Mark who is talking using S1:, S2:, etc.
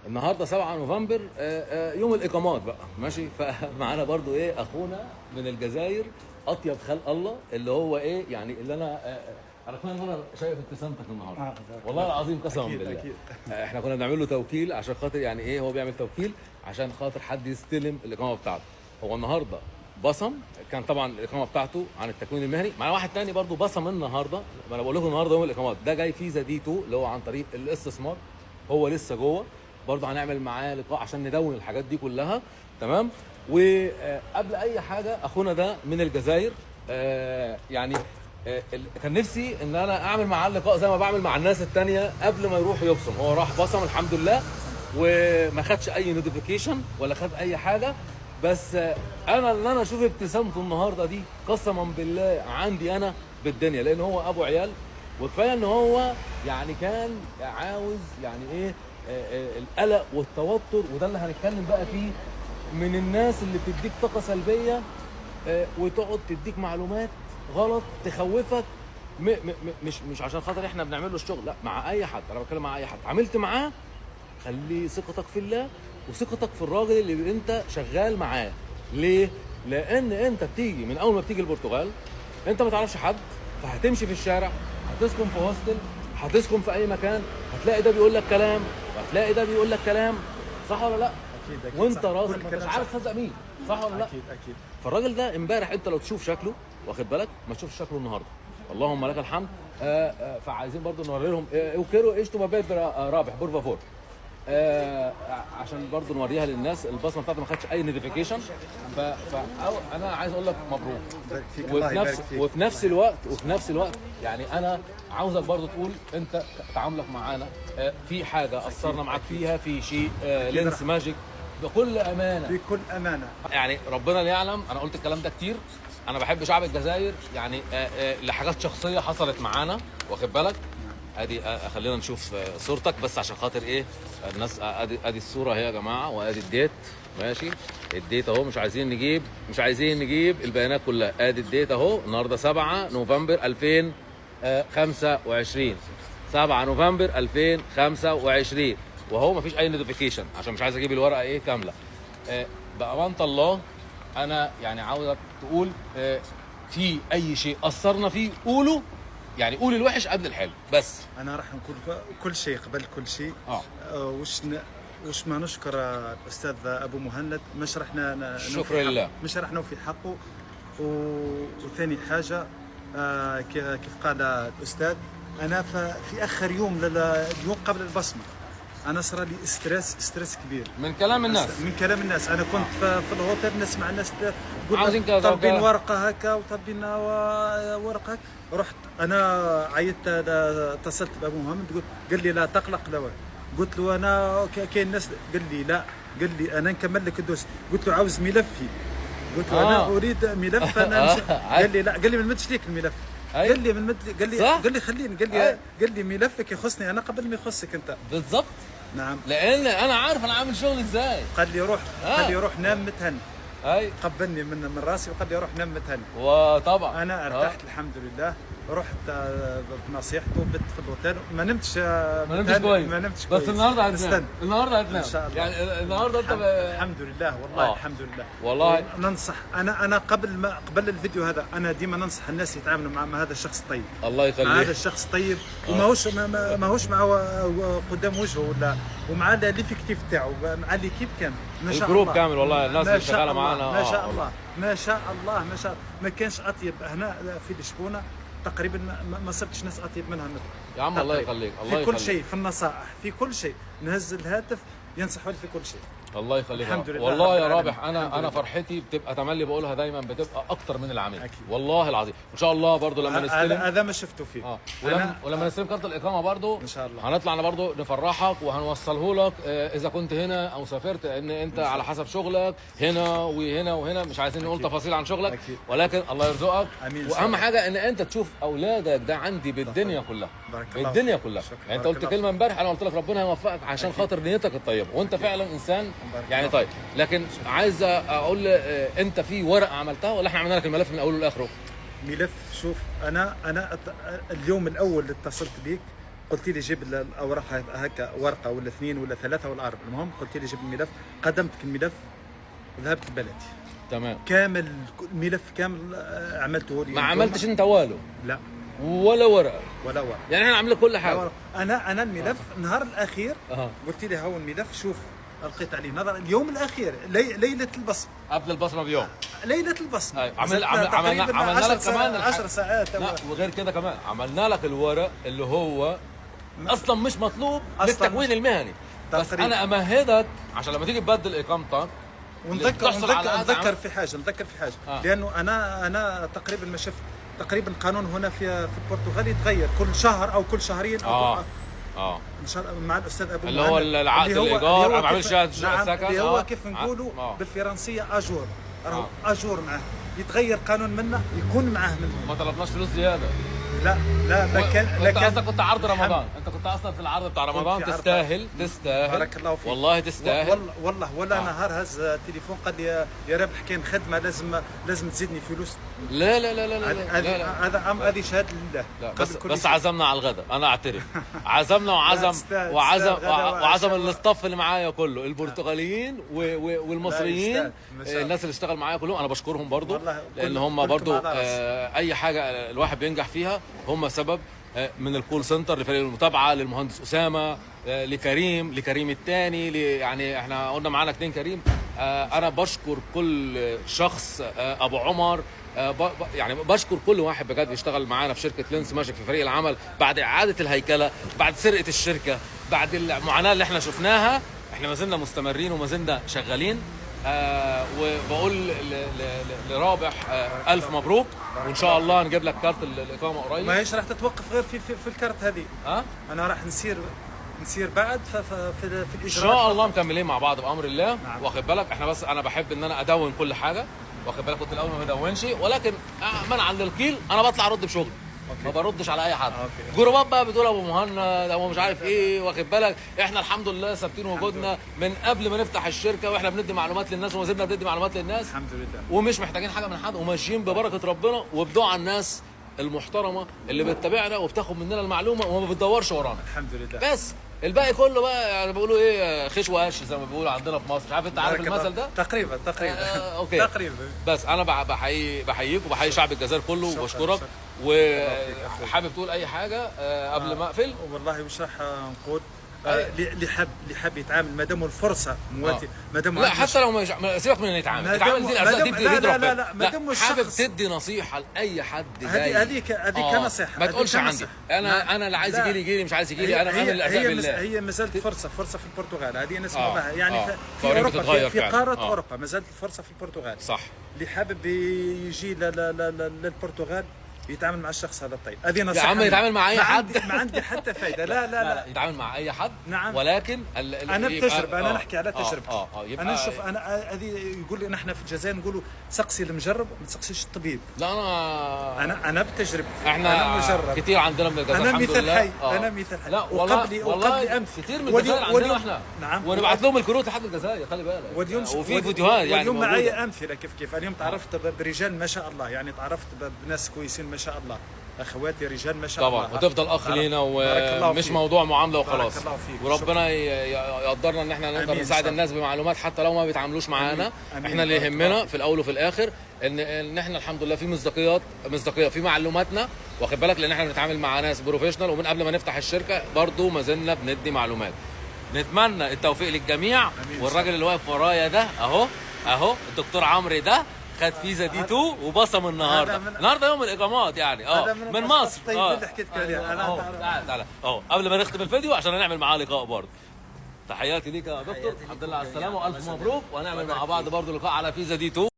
S1: النهارده 7 نوفمبر يوم الاقامات بقى ماشي. فمعانا برضو ايه اخونا من الجزائر، اطيب خلق الله، اللي هو ايه يعني اللي انا كمان مره شايف ابتسامتك النهارده والله العظيم قسما بالله.
S2: أكيد.
S1: احنا كنا بنعمل له توكيل عشان خاطر يعني ايه، هو بيعمل توكيل عشان خاطر حد يستلم الاقامه بتاعته. هو النهارده بصم، كان طبعا الاقامه بتاعته عن التكوين المهني. معانا واحد تاني برضو بصم النهارده، ما انا بقول لكم النهارده يوم الاقامات، ده جاي فيزا دي 2 اللي هو عن طريق الاستثمار، هو لسه جوه برضه. هنعمل معاه لقاء عشان ندون الحاجات دي كلها تمام. وقبل اي حاجه اخونا ده من الجزائر يعني كان نفسي ان انا اعمل معاه اللقاء زي ما بعمل مع الناس التانية قبل ما يروح يبصم. هو راح بصم الحمد لله وما خدش اي نوتيفيكيشن ولا خد اي حاجه، بس انا اشوف ابتسامته النهارده دي قسما بالله عندي انا بالدنيا، لان هو ابو عيال. وكفايه ان هو يعني كان عاوز يعني ايه القلق والتوتر، وده اللي هنتكلم بقى فيه، من الناس اللي بتديك طاقه سلبيه وتقعد تديك معلومات غلط تخوفك. مش عشان خاطر احنا بنعمل له الشغل، لا، مع اي حد. انا بتكلم مع اي حد عملت معاه، خلي ثقتك في الله وثقتك في الراجل اللي انت شغال معاه. ليه؟ لان انت بتيجي من اول ما بتيجي البرتغال انت ما تعرفش حد، فهتمشي في الشارع، هتسكن في هوستل، هتسكن في اي مكان، هتلاقي ده بيقول لك كلام وهتلاقي ده بيقول لك كلام، صح ولا لا؟
S2: اكيد
S1: وانت
S2: صح.
S1: راسك ما انتش عارف تصدق مين، صح ولا لا؟
S2: اكيد.
S1: فالراجل ده امبارح انت لو تشوف شكله، واخد بالك، ما تشوفش شكله النهارده، اللهم لك الحمد. فعايزين برضو نوري لهم وكيرو ايش تو بابيل رابح بور فافور، عشان برضو نوريها للناس. البصمه بتاعته ما خدش اي نوتيفيكيشن. انا عايز اقول لك مبروك. وفي نفس الوقت يعني انا عاوزك برضو تقول انت تعاملك معانا في حاجه قصرنا معاك فيها، في شيء لينس ماجيك، بكل امانه يعني ربنا اللي يعلم. انا قلت الكلام ده كتير، انا بحب شعب الجزائر يعني لحاجات شخصيه حصلت معانا، واخد بالك. ادي خلينا نشوف صورتك بس عشان خاطر ايه الناس. ادي الصوره اهي يا جماعه، وادي الديت ماشي. الديت اهو، مش عايزين نجيب البيانات كلها. ادي الديت اهو، النهارده 7 نوفمبر 2025، 7 نوفمبر 2025، وهو مفيش اي نوتيفيكيشن عشان مش عايز اجيب الورقه ايه كامله. بامانه الله انا يعني عاوزك تقول في اي شيء قصرنا فيه قوله، يعني قول الوحش قبل الحلو بس.
S2: انا راح نقول كل شيء قبل كل شيء. وش ما نشكر الاستاذ ابو مهند، مش راح
S1: شكرا لله،
S2: مش راح نوفي حقه. وثاني حاجه كيف قال الاستاذ، انا في اخر يوم اليوم قبل البصمه انا صار لي ستريس كبير
S1: من كلام الناس.
S2: انا كنت في الهوتيل نسمع الناس
S1: عاوزين كذا
S2: طالبين ورقه هكا وطالبين ورقه هكا. رحت انا عيطت، اتصلت بابو محمد، قال لي لا تقلق لا. قلت له انا كاين ناس، قال لي لا، قال لي انا نكمل لك الدوس. قلت له عاوز ملفي، قلت له انا اريد ملف. انا قال لي لا، قال لي ما نمدش ليك الملف. قال لي قال لي خليني، قال لي ملفك يخصني انا قبل ما يخصك انت.
S1: بالضبط.
S2: نعم،
S1: لان انا عارف انا عامل شغل ازاي.
S2: قال لي روح نام متهني. قبلني من راسي وقال لي روح نام متهني.
S1: وطبعا
S2: انا ارتحت الحمد لله. رحت بنصيحته بت في الاوتيل، ما نمتش كويس.
S1: بس النهارده هتنام ان شاء الله. يعني النهارده انت
S2: الحمد لله والله. الحمد لله
S1: والله.
S2: ننصح انا قبل الفيديو هذا انا ديما ننصح الناس يتعاملوا مع هذا الشخص الطيب.
S1: الله يخليك.
S2: مع هذا الشخص طيب وماهوش معه قدام وجهه ولا، ومع ليفيكتيف تاعو، مع ليكيب كامل ما شاء الله،
S1: الجروب كامل والله. الناس اللي شغاله معانا
S2: ما شاء الله ما شاء الله ما شاء الله. ما كانش اطيب هنا في الشبونه تقريبا، ما صرتش ناس اطيب منها مثل
S1: يا عم. الله يخليك.
S2: في كل شيء، في النصائح، في كل شيء. نهز الهاتف ينصحوا لي في كل شيء.
S1: الله يخليك.
S2: الحمد لله
S1: والله يا رابح، انا فرحتي بتبقى تملي بقولها دايما، بتبقى اكتر من العمل.
S2: أكيد.
S1: والله العظيم. ان شاء الله برضو لما نستلم
S2: هذا ما شفته فيه.
S1: ولما نستلم كارت الاقامه برضو
S2: ان شاء الله
S1: هنطلع برضو نفرحك وهنوصله لك اذا كنت هنا او سافرت، ان انت على حسب شغلك هنا وهنا وهنا. مش عايزين نقول تفاصيل عن شغلك.
S2: أكيد.
S1: ولكن الله يرزقك.
S2: امين.
S1: واهم حاجه ان انت تشوف اولادك، ده عندي بالدنيا كلها. بالدنيا كلها. يعني انت قلت كلمه امبارح، انا قلت لك ربنا يوفقك عشان خاطر نيتك الطيبه، وانت فعلا انسان يعني طيب. لكن عايز اقول انت في ورقه عملتها ولا احنا عملنا لك الملف من اوله لاخره؟
S2: ملف. شوف انا اليوم الاول اللي اتصلت بيك قلت لي جيب الاوراق هكا، ورقه ولا اثنين ولا ثلاثه ولا اربعه، المهم قلت لي جيب الملف، قدمتك الملف وذهبت لبلدي.
S1: تمام.
S2: كامل الملف كامل عملته لي.
S1: ما عملتش انت والو
S2: لا
S1: ولا ورقه
S2: ولا ورقه.
S1: يعني احنا عاملين كل حاجه.
S2: انا الملف النهار الاخير قلت لي هاو الملف، شوف القيت عليه نظر اليوم الاخير ليله البصمه،
S1: قبل البصمه بيوم.
S2: ليله البصمه.
S1: أيوة. عملنا لك كمان
S2: 10 ساعات.
S1: لا وغير كده كمان عملنا لك الورق اللي هو اصلا مش مطلوب للتكوين المهني، بس انا امهدك عشان لما تيجي تبدل اقامتك.
S2: نذكر في حاجه لانه انا تقريبا ما شفت تقريبا قانون هنا في البرتغال يتغير كل شهر او كل شهرين او مع الاستاذ ابو
S1: اللي هو العقد الايجار ما عملش
S2: سكن، اللي هو كيف نقولوا بالفرنسيه اجور، راهو اجور معاه، يتغير قانون منه يكون معاه منه.
S1: ما طلبناش فلوس زياده.
S2: لا
S1: لكن كنت عرض رمضان، انت كنت اصلا في العرض بتاع رمضان. تستاهل
S2: بارك الله فيك
S1: والله تستاهل.
S2: والله ولا نهار هز تليفون قال لي يا رابح كاين خدمه لازم تزيدني فلوس.
S1: لا لا لا لا لا
S2: هذه شهاده لله.
S1: لا بس عزمنا على الغداء، انا اعترف. عزمنا وعزم الاستاف اللي معايا كله، البرتغاليين والمصريين، الناس اللي اشتغل معايا كلهم انا بشكرهم برضو، لان هم برضو اي حاجه الواحد بينجح فيها هم سبب. من الكول سنتر لفريق المتابعه، للمهندس اسامه، لكريم الثاني، يعني احنا قلنا معانا 2 كريم. انا بشكر كل شخص، ابو عمر، يعني بشكر كل واحد بجد بيشتغل معانا في شركه لينس ماجيك في فريق العمل، بعد اعاده الهيكله، بعد سرقه الشركه، بعد المعاناه اللي احنا شفناها، احنا ما زلنا مستمرين وما زلنا شغالين. وبقول لرابح الف مبروك، وان شاء الله نجيب لك كارت الاقامه قريب.
S2: ما هيش راح تتوقف غير في الكارت هذه. انا راح نسير بعد في الاجراءات
S1: ان شاء الله مكملين مع بعض بامر الله. نعم. واخد بالك احنا بس انا بحب ان انا ادون كل حاجه، واخد بالك كنت الاول ما بدونش، ولكن منعا للقيل انا بطلع ارد بشغل. ما بردش على اي حد. جروبات بقى بتقول ابو مهند ابو مش عارف ايه، واخد بالك احنا الحمد لله ثابتين وجودنا من قبل ما نفتح الشركه، واحنا بندي معلومات للناس وما زلنا بندي معلومات للناس
S2: الحمد لله،
S1: ومش محتاجين حاجه من حد، وماشيين ببركه ربنا وبدعاء الناس المحترمه اللي بتتابعنا وبتاخد مننا المعلومه وما بتدورش ورانا.
S2: الحمد لله.
S1: بس الباقي كله بقى يعني بيقولوا ايه، خش وقش زي ما بيقولوا عندنا في مصر، مش عارف انت عارف المثل ده؟
S2: تقريبا
S1: اوكي
S2: تقريبا.
S1: بس انا بحييك وبحيي شعب الجزائر كله وبشكرك، وحابب تقول اي حاجه قبل ما اقفل؟
S2: والله مش راح نقول اللي حب يتعامل ما دام الفرصه مواتيه، ما دام
S1: لا حتى لو سيبك من انه يتعامل دي لا ما دام حابب تدي نصيحه لاي حد جاي،
S2: هذه كنصيحه،
S1: ما تقولش عندي انا اللي عايز يجي لي مش عايز يجي لي، انا امن الاسباب بالله.
S2: هي ما زالت فرصه في البرتغال، هذه نسمع بها يعني في اوروبا، في قاره اوروبا ما زالت الفرصه في البرتغال.
S1: صح.
S2: اللي حابب يجي للبرتغال يتعامل مع الشخص هذا الطيب، هذه نصيحه.
S1: يا عم يتعامل مع اي حد،
S2: ما عندي حتى فايده. لا
S1: يتعامل مع اي حد.
S2: نعم.
S1: ولكن
S2: انا بتجربه، انا نحكي على تجربتي. انا نشوف، انا هذه يقول لي نحن في الجزائر نقولوا سقسي المجرب ما تسقسيش الطبيب.
S1: لا
S2: انا بتجربتي،
S1: احنا مجرب كتير عندنا من الجزائر
S2: الحمد لله. انا مثال حي.
S1: لا والله امس كتير من الجزائر عندنا احنا.
S2: نعم.
S1: ونبعت لهم الكروت لحد الجزائر، خلي بالك. وفي فيديوهات يعني
S2: واليوم معايا امثله كيف اليوم تعرفت برجال ما شاء الله، يعني تعرفت بناس كويسين ما شاء الله، اخواتي رجال ما شاء الله
S1: طبعا، وتفضل اخ لينا ومش موضوع معامله وخلاص. وربنا يقدرنا ان احنا نقدر نساعد الناس بمعلومات حتى لو ما بيتعاملوش معانا. احنا اللي يهمنا في الاول وفي الاخر ان احنا الحمد لله في مصداقيه في معلوماتنا، واخد بالك، لان احنا بنتعامل مع ناس بروفيشنال، ومن قبل ما نفتح الشركه برضو ما زلنا بندي معلومات. نتمنى التوفيق للجميع. والراجل اللي واقف ورايا ده اهو الدكتور عمرو ده خد فيزا دي 2 وبصم النهارده يوم الاقامات يعني من مصر.
S2: اللي حكيت عليها
S1: تعالى قبل ما نختم الفيديو عشان نعمل معاه لقاء برضه. تحياتي ليك يا دكتور، الحمد لله على السلامه والف مبروك، وهنعمل مع بعض برضه لقاء على فيزا دي 2.